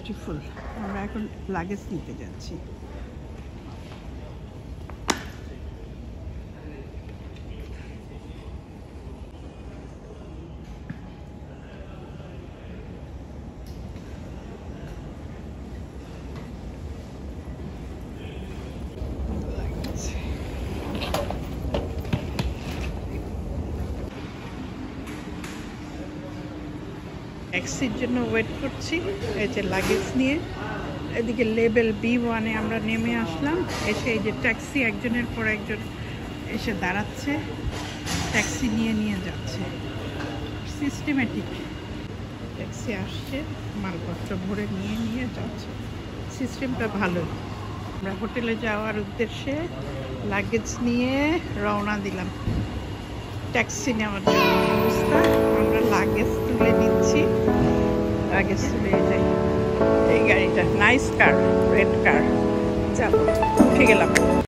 Beautiful. আমরা এখন luggage নিতে যাচ্ছি। ট্যাক্সির জন্য ওয়েট করছি, এই যে লাগেজ নিয়ে। এদিকে লেভেল B1-এ আমরা নেমে আসলাম। এসে এই যে ট্যাক্সি একজনের পর একজন এসে দাঁড়াচ্ছে, ট্যাক্সি নিয়ে নিয়ে যাচ্ছে। সিস্টেমেটিক ট্যাক্সি আসছে, মালপত্র ভরে নিয়ে নিয়ে যাচ্ছে। সিস্টেমটা ভালো। আমরা হোটেলে যাওয়ার উদ্দেশ্যে লাগেজ নিয়ে রওনা দিলাম ট্যাক্সি নেওয়ার জন্য। অবস্থা, আমরা লাগেজ তুলে নিচ্ছি, লাগেজ তুলে যাই। এই গাড়িটা নাইস কার, রেড কার। চলো, উঠে গেলাম।